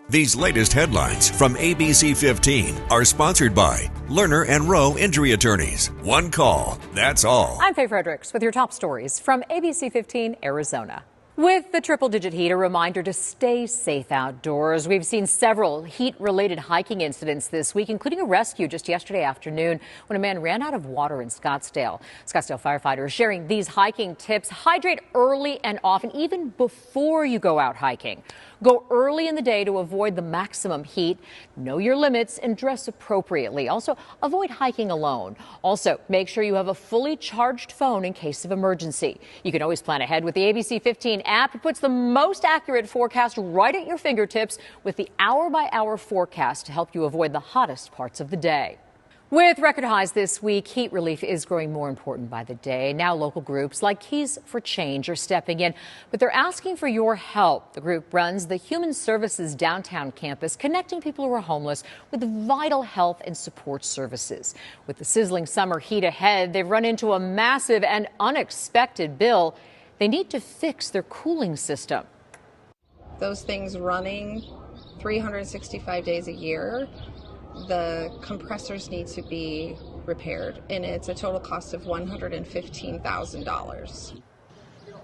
These latest headlines from ABC15 are sponsored by Lerner and Rowe Injury Attorneys. One call, that's all. I'm Faye Fredericks with your top stories from ABC15 Arizona. With the triple-digit heat, a reminder to stay safe outdoors. We've seen several heat-related hiking incidents this week, including a rescue just yesterday afternoon when a man ran out of water in Scottsdale. Scottsdale firefighters sharing these hiking tips. Hydrate early and often, even before you go out hiking. Go early in the day to avoid the maximum heat. Know your limits and dress appropriately. Also, avoid hiking alone. Also, make sure you have a fully charged phone in case of emergency. You can always plan ahead with the ABC15 app. It puts the most accurate forecast right at your fingertips with the hour-by-hour forecast to help you avoid the hottest parts of the day. With record highs this week, heat relief is growing more important by the day. Now local groups like Keys for Change are stepping in, but they're asking for your help. The group runs the Human Services downtown campus, connecting people who are homeless with vital health and support services. With the sizzling summer heat ahead, they've run into a massive and unexpected bill. They need to fix their cooling system. Those things running 365 days a year, the compressors need to be repaired, and it's a total cost of $115,000.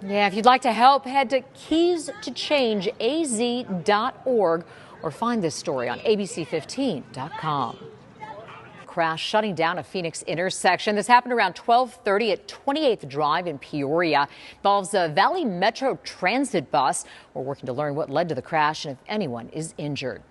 Yeah, if you'd like to help, head to keystoChangeAZ.org or find this story on ABC15.com. Crash shutting down a Phoenix intersection. This happened around 12:30 at 28th Drive in Peoria. Involves a Valley Metro Transit bus. We're working to learn what led to the crash and if anyone is injured.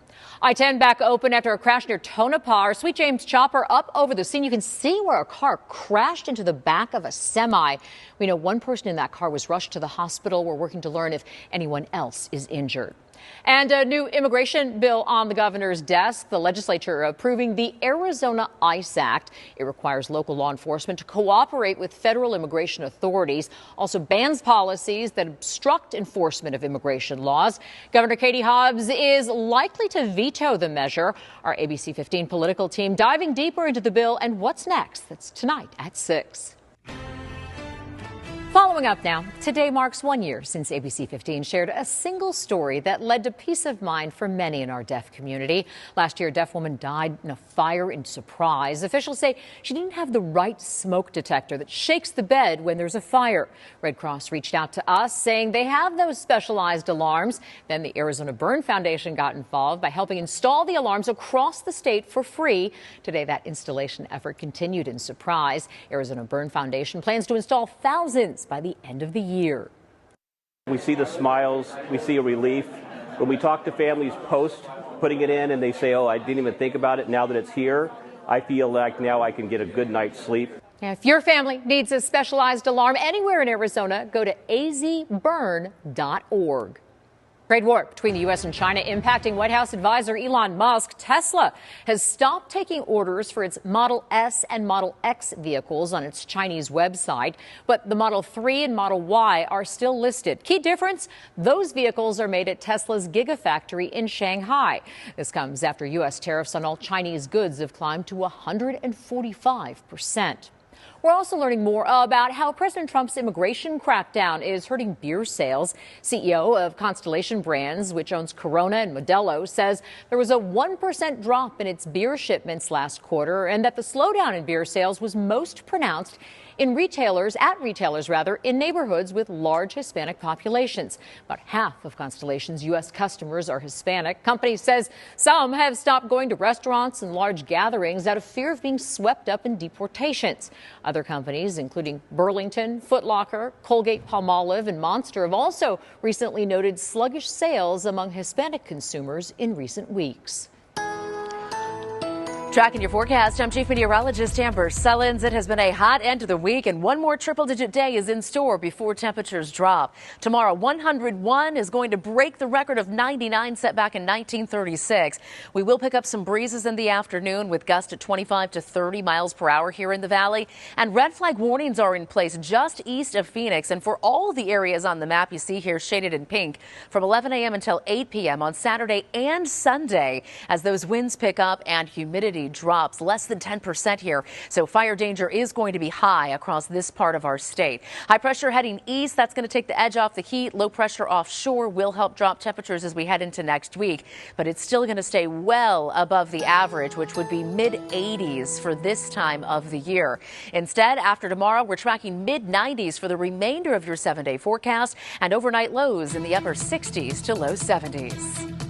I-10 back open after a crash near Tonopah. Our Sweet James chopper up over the scene. You can see where a car crashed into the back of a semi. We know one person in that car was rushed to the hospital. We're working to learn if anyone else is injured. And a new immigration bill on the governor's desk. The legislature approving the Arizona ICE Act. It requires local law enforcement to cooperate with federal immigration authorities. Also bans policies that obstruct enforcement of immigration laws. Governor Katie Hobbs is likely to veto the measure. Our ABC 15 political team diving deeper into the bill and what's next. That's tonight at 6. Following up now, today marks 1 year since ABC 15 shared a single story that led to peace of mind for many in our deaf community. Last year, a deaf woman died in a fire in Surprise. Officials say she didn't have the right smoke detector that shakes the bed when there's a fire. Red Cross reached out to us saying they have those specialized alarms. Then the Arizona Burn Foundation got involved by helping install the alarms across the state for free. Today, that installation effort continued in Surprise. Arizona Burn Foundation plans to install thousands by the end of the year. We see the smiles, we see a relief. When we talk to families post putting it in and they say, oh, I didn't even think about it, now that it's here, I feel like now I can get a good night's sleep. If your family needs a specialized alarm anywhere in Arizona, go to azburn.org. Trade war between the U.S. and China impacting White House advisor Elon Musk. Tesla has stopped taking orders for its Model S and Model X vehicles on its Chinese website, but the Model 3 and Model Y are still listed. Key difference, those vehicles are made at Tesla's Gigafactory in Shanghai. This comes after U.S. tariffs on all Chinese goods have climbed to 145%. We're also learning more about how President Trump's immigration crackdown is hurting beer sales. CEO of Constellation Brands, which owns Corona and Modelo, says there was a 1% drop in its beer shipments last quarter and that the slowdown in beer sales was most pronounced in retailers in neighborhoods with large Hispanic populations. About half of Constellation's U.S. customers are Hispanic. Company says some have stopped going to restaurants and large gatherings out of fear of being swept up in deportations. Other companies, including Burlington, Foot Locker, Colgate-Palmolive, and Monster, have also recently noted sluggish sales among Hispanic consumers in recent weeks. Tracking your forecast, I'm Chief Meteorologist Amber Sullins. It has been a hot end to the week, and one more triple-digit day is in store before temperatures drop. Tomorrow, 101 is going to break the record of 99 set back in 1936. We will pick up some breezes in the afternoon with gusts at 25 to 30 miles per hour here in the valley. And red flag warnings are in place just east of Phoenix. And for all the areas on the map you see here shaded in pink, from 11 a.m. until 8 p.m. on Saturday and Sunday, as those winds pick up and humidity humidity drops less than 10% here, so fire danger is going to be high across this part of our state. High pressure heading east, that's going to take the edge off the heat. Low pressure offshore will help drop temperatures as we head into next week, but it's still going to stay well above the average, which would be mid-80s for this time of the year. Instead, after tomorrow, we're tracking mid-90s for the remainder of your 7-day forecast and overnight lows in the upper 60s to low 70s.